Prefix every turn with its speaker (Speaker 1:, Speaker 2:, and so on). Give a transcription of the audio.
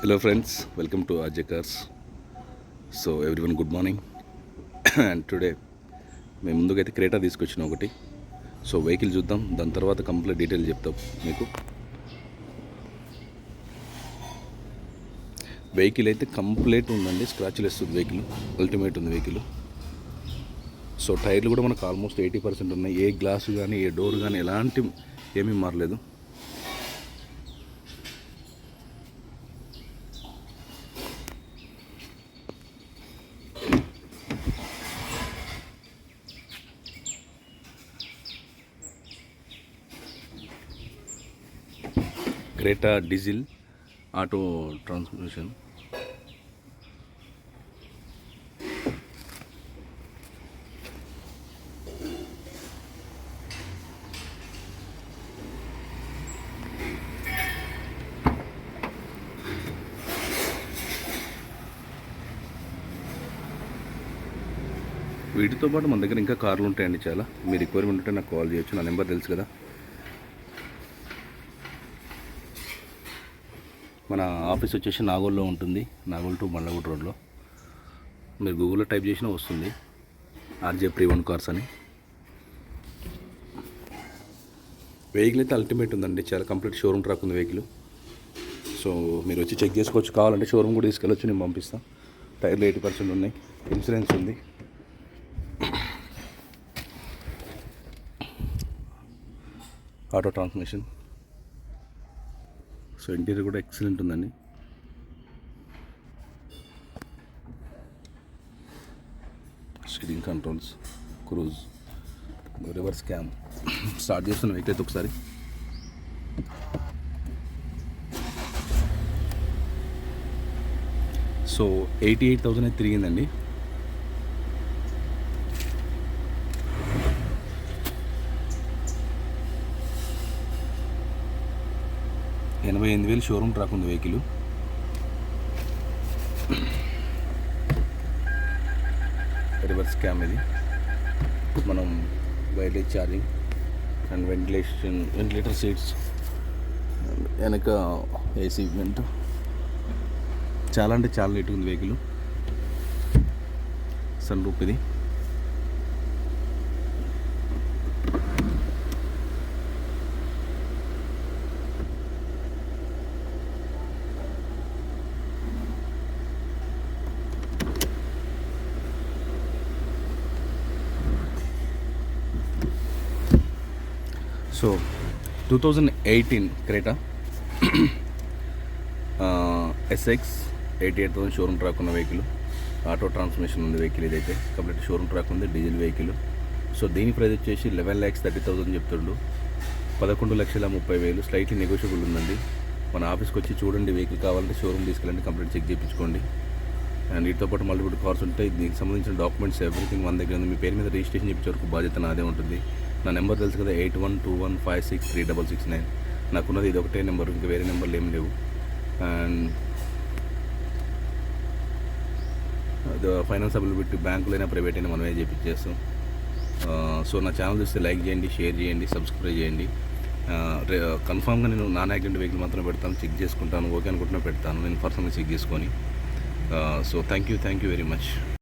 Speaker 1: Hello friends, welcome to Ajay Cars. So everyone good morning. And today మేము ముందుకైతే Creta తీసుకొచ్చిన ఒకటి. So vehicle చూద్దాం, దాని తర్వాత కంప్లీట్ డీటెయిల్ చెప్తాం మీకు. వెహికల్ అయితే కంప్లీట్ ఉందండి, స్క్రాచ్లు వేస్తుంది వెహికల్, అల్టిమేట్ ఉంది వెహికల్. సో టైర్లు కూడా మనకు ఆల్మోస్ట్ 80% ఉన్నాయి. ఏ గ్లాసు కానీ ఏ డోర్ కానీ ఎలాంటి ఏమీ మారలేదు. Creta diesel auto transmission. వీటితో పాటు మన దగ్గర ఇంకా కార్లు ఉంటాయండి చాలా. మీ రిక్వైర్మెంట్ ఉంటే నాకు కాల్ చేయొచ్చు, నా నెంబర్ తెలుసు కదా. మన ఆఫీస్ వచ్చేసి నాగోల్లో ఉంటుంది, నాగోల్ టు బండ్లగూడ రోడ్లో. మీరు గూగుల్లో టైప్ చేసినా వస్తుంది, ఆర్జే ప్రీ1 కార్స్ అని. వెహికల్ అయితే అల్టిమేట్ ఉందండి, చాలా కంప్లీట్ షోరూమ్ ట్రాక్ ఉంది వెహికల్. సో మీరు వచ్చి చెక్ చేసుకోవచ్చు, కావాలంటే షోరూమ్ కూడా తీసుకెళ్ళొచ్చు, నేను పంపిస్తాను. టైర్లు 80% ఉన్నాయి, ఇన్సూరెన్స్ ఉంది. Auto transmission. సో ఇంటీరియర్ కూడా ఎక్సలెంట్ ఉందండి. Steering controls, cruise, reverse cam. Start చేస్తున్న వెహికల్ అయితే ఒకసారి. సో 88,000 అయితే తిరిగిందండి. $88,000 షోరూమ్ ట్రాక్ ఉంది వెహికల్. రివర్స్ క్యామ్ ఇది. మనం wireless charging and ventilator seats, వెనక ఏసీ వెంట్. చాలా అంటే చాలా నీట్గా ఉంది వెహికల్. సన్ రూప్ ఇది. So 2018 Creta SX 88,000 showroom track ఉన్న వెహికల్. ఆటో ట్రాన్స్మిషన్ ఉంది వెహికల్. ఇదైతే కంప్లీట్ షోరూమ్ ట్రాక్ ఉంది, డీజిల్ వెహికల్. సో దీని ప్రైస్ వచ్చేసి 11,30,000 చెప్తుండు. 11,30,000 స్లైట్లీ నెగోషియబుల్ ఉందండి. మన ఆఫీస్కి వచ్చి చూడండి, వెహికల్ కావాలంటే షోరూమ్ తీసుకెళ్ళండి, కంప్లీట్ చెక్ చేయించుకోండి. అండ్ వీటితో పాటు మల్టిపుల్ కార్స్ ఉంటాయి. దీనికి సంబంధించిన డాక్యుమెంట్స్ ఎవ్రీథింగ్ మన దగ్గర ఉంది. మీ పేరు మీద రిజిస్ట్రేషన్ చేయించే వరకు బాధ్యత నాదే ఉంటుంది. నా నెంబర్ తెలుసు కదా, 8121563669. నాకున్నది ఇది ఒకటే నెంబర్, ఇంకా వేరే నెంబర్లు ఏం లేవు. అండ్ ఫైనాన్స్ అవైలబిలిటీ బ్యాంకులైనా ప్రైవేట్ అయినా మనమే చేయించేస్తాం. సో నా ఛానల్ చూస్తే లైక్ చేయండి, షేర్ చేయండి, సబ్స్క్రైబ్ చేయండి. కన్ఫామ్గా నేను నాన్ యాక్సిడెంట్ వెహికల్ మాత్రం పెడతాను, చెక్ చేసుకుంటాను. ఓకే అనుకుంటున్నా పెడతాను నేను పర్సనల్గా చెక్ చేసుకొని. So thank you very much.